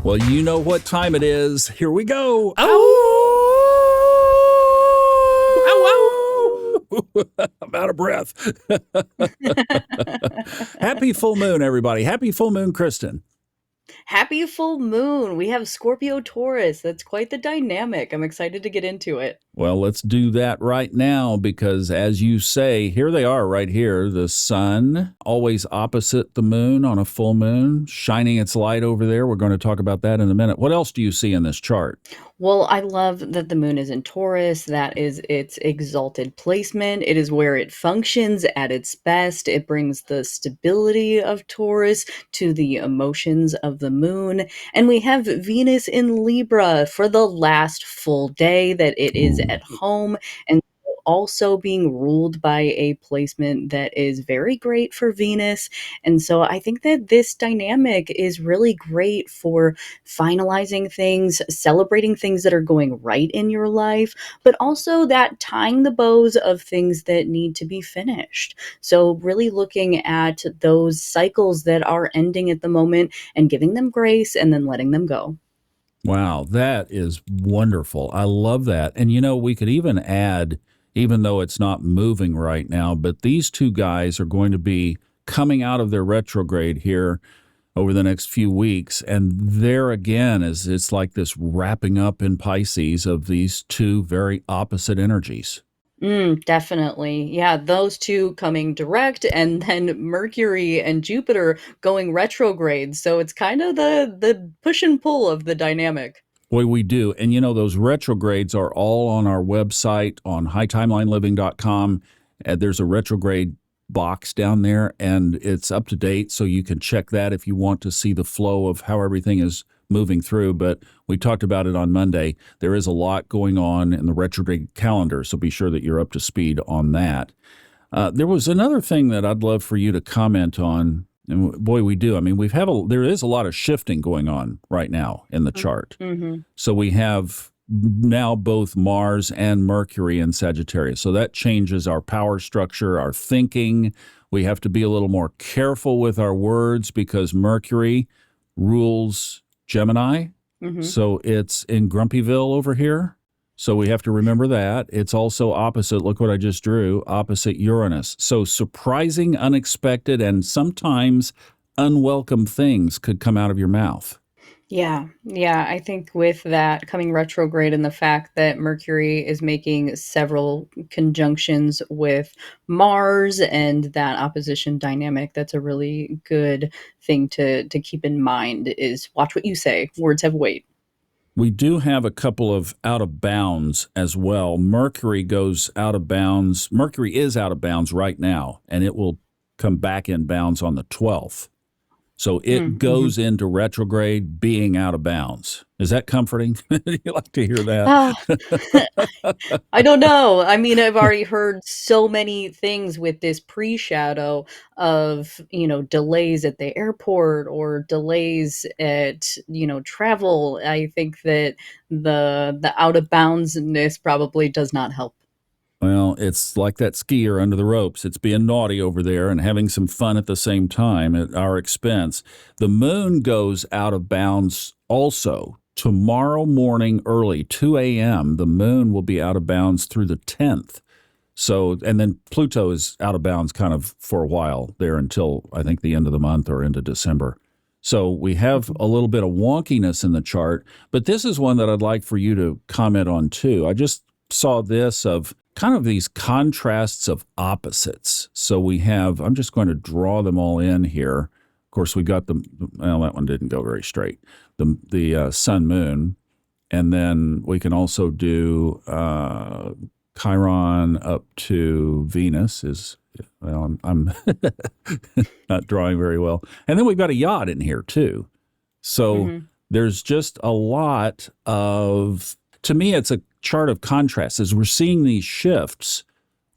Well, you know what time it is. Here we go. I'm out of breath. Happy full moon, everybody. Happy full moon, Kristin. Happy full moon. We have Scorpio Taurus. That's quite the dynamic. I'm excited to get into it. Well, let's do that right now because, as you say, here they are right here. The sun, always opposite the moon on a full moon, shining its light over there. We're going to talk about that in a minute. What else do you see in this chart? Well, I love that the moon is in Taurus. That is its exalted placement. It is where it functions at its best. It brings the stability of Taurus to the emotions of the moon. And we have Venus in Libra for the last full day that it is at home. And also being ruled by a placement that is very great for Venus. And so I think that this dynamic is really great for finalizing things, celebrating things that are going right in your life, but also that tying the bows of things that need to be finished. So really looking at those cycles that are ending at the moment and giving them grace and then letting them go. Wow, that is wonderful. I love that. And you know, we could even add, even though it's not moving right now, but these two guys are going to be coming out of their retrograde here over the next few weeks. And there again is it's like this wrapping up in Pisces of these two very opposite energies. Definitely. Yeah, those two coming direct and then Mercury and Jupiter going retrograde. So it's kind of the push and pull of the dynamic. Boy, we do. And you know, those retrogrades are all on our website on hightimelineliving.com. There's a retrograde box down there and it's up to date. So you can check that if you want to see the flow of how everything is moving through. But we talked about it on Monday. There is a lot going on in the retrograde calendar. So be sure that you're up to speed on that. There was another thing that I'd love for you to comment on. And boy, we do. I mean, there is a lot of shifting going on right now in the chart. Mm-hmm. So we have now both Mars and Mercury in Sagittarius. So that changes our power structure, our thinking. We have to be a little more careful with our words because Mercury rules Gemini. Mm-hmm. So it's in Grumpyville over here. So we have to remember that. It's also opposite, look what I just drew, opposite Uranus. So surprising, unexpected, and sometimes unwelcome things could come out of your mouth. Yeah. I think with that coming retrograde and the fact that Mercury is making several conjunctions with Mars and that opposition dynamic, that's a really good thing to keep in mind is watch what you say. Words have weight. We do have a couple of out of bounds as well. Mercury goes out of bounds. Mercury is out of bounds right now, and it will come back in bounds on the 12th. So it goes into retrograde being out of bounds. Is that comforting? You like to hear that? I don't know. I mean, I've already heard so many things with this pre-shadow of, delays at the airport or delays at, travel. I think that the out of boundsness probably does not help. Well, it's like that skier under the ropes. It's being naughty over there and having some fun at the same time at our expense. The moon goes out of bounds also. Tomorrow morning early, 2 a.m., the moon will be out of bounds through the 10th. So, and then Pluto is out of bounds kind of for a while there until I think the end of the month or into December. So we have a little bit of wonkiness in the chart, but this is one that I'd like for you to comment on too. I just saw this of kind of these contrasts of opposites. So we have, I'm just going to draw them all in here. Of course, we got well, that one didn't go very straight. The sun, moon, and then we can also do Chiron up to Venus is, well, I'm not drawing very well. And then we've got a yacht in here too. So there's just a lot of, to me, it's a chart of contrast. As we're seeing these shifts,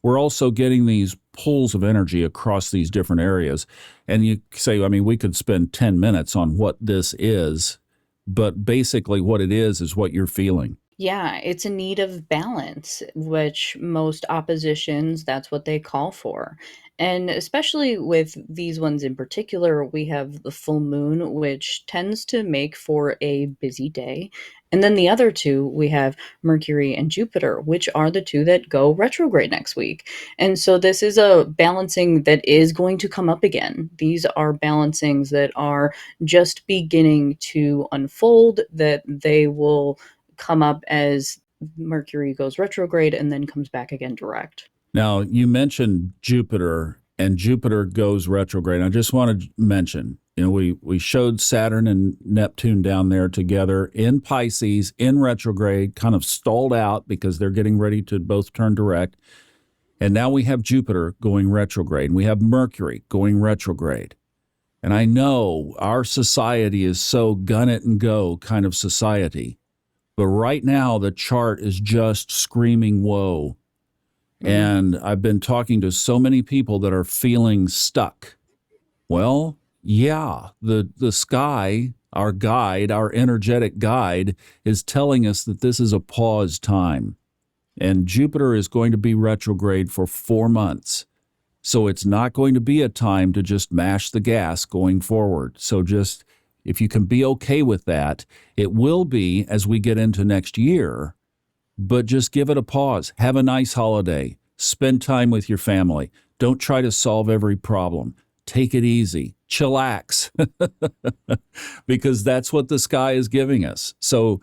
we're also getting these pulls of energy across these different areas. And you say, I mean, we could spend 10 minutes on what this is, but basically what it is what you're feeling. Yeah, it's a need of balance, which most oppositions, that's what they call for. And especially with these ones in particular, we have the full moon, which tends to make for a busy day. And then the other two, we have Mercury and Jupiter, which are the two that go retrograde next week. And so this is a balancing that is going to come up again. These are balancings that are just beginning to unfold, that they will come up as Mercury goes retrograde and then comes back again direct. Now, you mentioned Jupiter, and Jupiter goes retrograde. I just want to mention, we showed Saturn and Neptune down there together in Pisces, in retrograde, kind of stalled out because they're getting ready to both turn direct. And now we have Jupiter going retrograde, and we have Mercury going retrograde. And I know our society is so gun it and go kind of society. But right now, the chart is just screaming woe. And I've been talking to so many people that are feeling stuck. Well, yeah, the sky, our guide, our energetic guide, is telling us that this is a pause time. And Jupiter is going to be retrograde for 4 months. So it's not going to be a time to just mash the gas going forward. So just, if you can be okay with that, it will be as we get into next year. But just give it a pause. Have a nice holiday. Spend time with your family. Don't try to solve every problem. Take it easy. Chillax. Because that's what the sky is giving us. So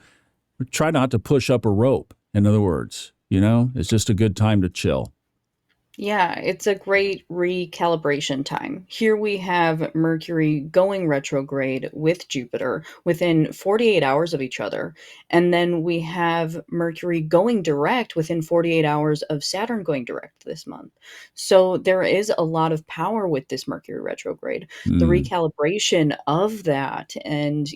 try not to push up a rope. In other words, it's just a good time to chill. Yeah, it's a great recalibration time. Here we have Mercury going retrograde with Jupiter within 48 hours of each other. And then we have Mercury going direct within 48 hours of Saturn going direct this month. So there is a lot of power with this Mercury retrograde. The recalibration of that, and,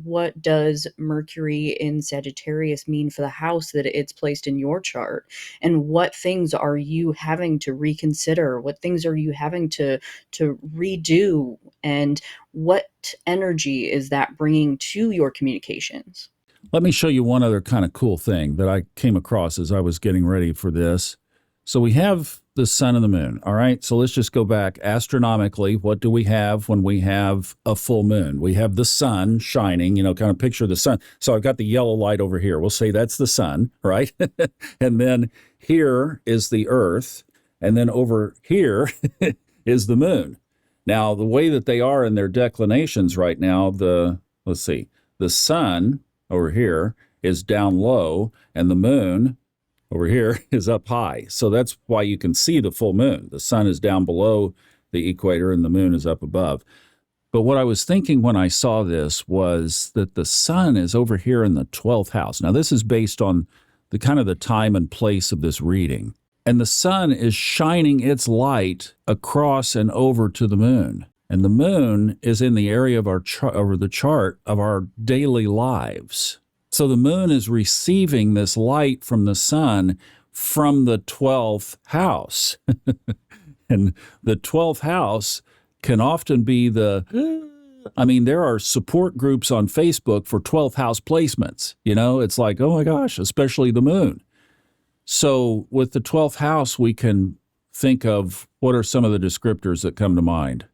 what does Mercury in Sagittarius mean for the house that it's placed in your chart? And what things are you having to reconsider? What things are you having to redo? And what energy is that bringing to your communications? Let me show you one other kind of cool thing that I came across as I was getting ready for this. So we have the sun and the moon, all right? So let's just go back astronomically. What do we have when we have a full moon? We have the sun shining, kind of picture the sun. So I've got the yellow light over here. We'll say that's the sun, right? And then here is the earth. And then over here is the moon. Now, the way that they are in their declinations right now, the sun over here is down low, and the moon over here is up high. So that's why you can see the full moon. The sun is down below the equator, and the moon is up above. But what I was thinking when I saw this was that the sun is over here in the 12th house. Now, this is based on the kind of the time and place of this reading. And the sun is shining its light across and over to the moon. And the moon is in the area of the chart of our daily lives. So the moon is receiving this light from the sun from the 12th house. And the 12th house can often be there are support groups on Facebook for 12th house placements. It's like, oh my gosh, especially the moon. So with the 12th house, we can think of what are some of the descriptors that come to mind?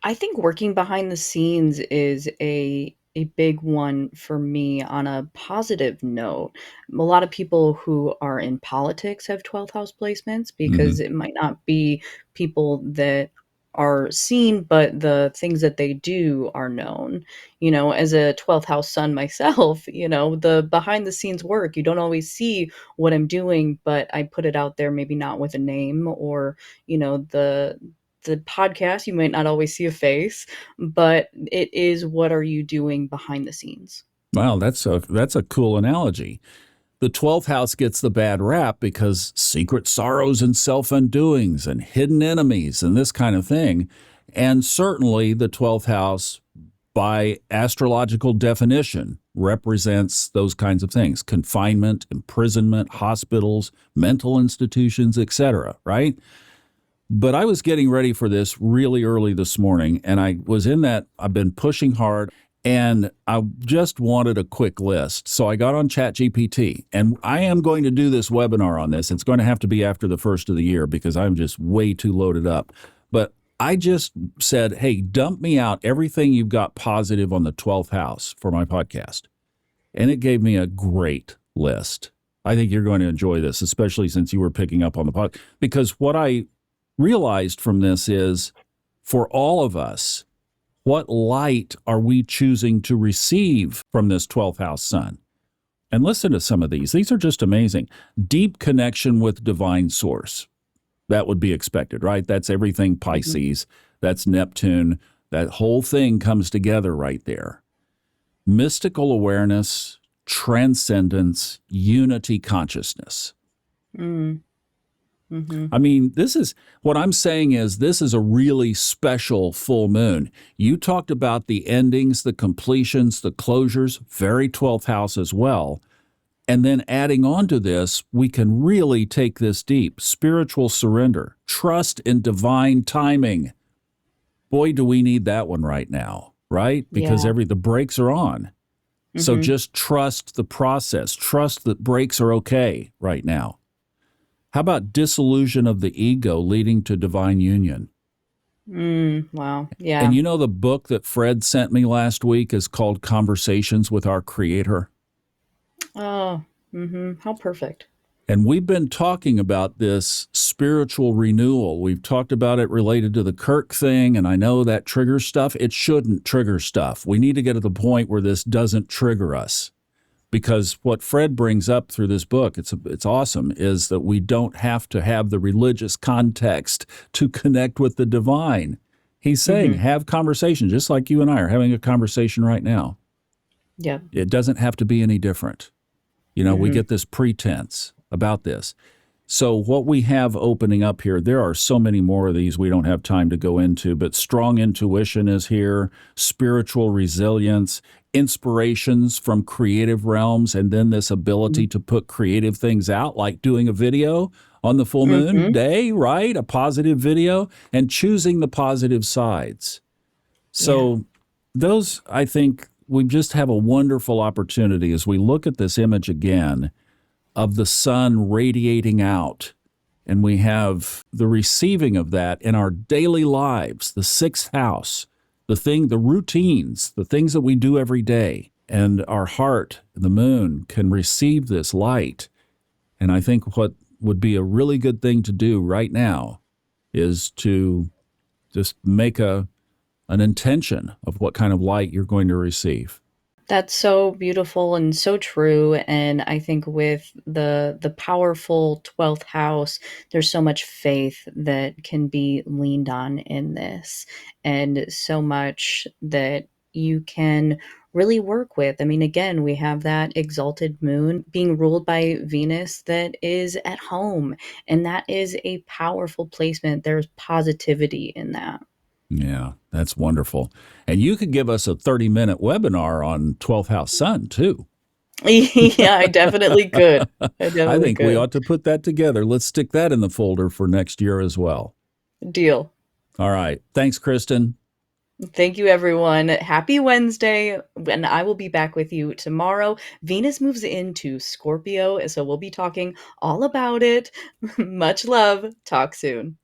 I think working behind the scenes is a big one for me on a positive note. A lot of people who are in politics have 12th house placements because it might not be people that are seen, but the things that they do are known. As a 12th house sun myself, the behind the scenes work, you don't always see what I'm doing, but I put it out there, maybe not with a name, or, the podcast, you might not always see a face, but it is what are you doing behind the scenes. Wow, that's a cool analogy. The 12th house gets the bad rap because secret sorrows and self-undoings and hidden enemies and this kind of thing. And certainly the 12th house, by astrological definition, represents those kinds of things: confinement, imprisonment, hospitals, mental institutions, etc., right? But I was getting ready for this really early this morning, and I've been pushing hard, And I just wanted a quick list. So I got on ChatGPT, and I am going to do this webinar on this. It's going to have to be after the first of the year because I'm just way too loaded up. But I just said, hey, dump me out everything you've got positive on the 12th house for my podcast. And it gave me a great list. I think you're going to enjoy this, especially since you were picking up on the podcast. Because what I realized from this is for all of us, what light are we choosing to receive from this 12th house sun? And listen to some of these. These are just amazing. Deep connection with divine source. That would be expected, right? That's everything Pisces. That's Neptune. That whole thing comes together right there. Mystical awareness, transcendence, unity consciousness. I mean, this is what I'm saying is this is a really special full moon. You talked about the endings, the completions, the closures, very 12th house as well. And then adding on to this, we can really take this deep. Spiritual surrender, trust in divine timing. Boy, do we need that one right now, right? Because the brakes are on. So just trust the process. Trust that brakes are okay right now. How about dissolution of the ego leading to divine union? Wow. Yeah. And you know the book that Fred sent me last week is called Conversations with Our Creator? Oh, how perfect. And we've been talking about this spiritual renewal. We've talked about it related to the Kirk thing, and I know that triggers stuff. It shouldn't trigger stuff. We need to get to the point where this doesn't trigger us. Because what Fred brings up through this book, it's awesome, is that we don't have to have the religious context to connect with the divine. He's saying have conversation, just like you and I are having a conversation right now. Yeah. It doesn't have to be any different. You know, we get this pretense about this. So what we have opening up here, there are so many more of these we don't have time to go into, but strong intuition is here, spiritual resilience, inspirations from creative realms, and then this ability to put creative things out, like doing a video on the full moon day, right? A positive video, and choosing the positive sides. So those, I think, we just have a wonderful opportunity as we look at this image again of the sun radiating out, and we have the receiving of that in our daily lives, the 6th house, the routines, the things that we do every day, and our heart, the moon, can receive this light. And I think what would be a really good thing to do right now is to just make an intention of what kind of light you're going to receive. That's so beautiful and so true. And I think with the powerful 12th house, there's so much faith that can be leaned on in this, and so much that you can really work with. I mean, again, we have that exalted moon being ruled by Venus that is at home, and that is a powerful placement. There's positivity in that. Yeah, that's wonderful. And you could give us a 30-minute webinar on 12th house sun, too. Yeah, I definitely could. I think we ought to put that together. Let's stick that in the folder for next year as well. Deal. All right. Thanks, Kristin. Thank you, everyone. Happy Wednesday. And I will be back with you tomorrow. Venus moves into Scorpio, so we'll be talking all about it. Much love. Talk soon.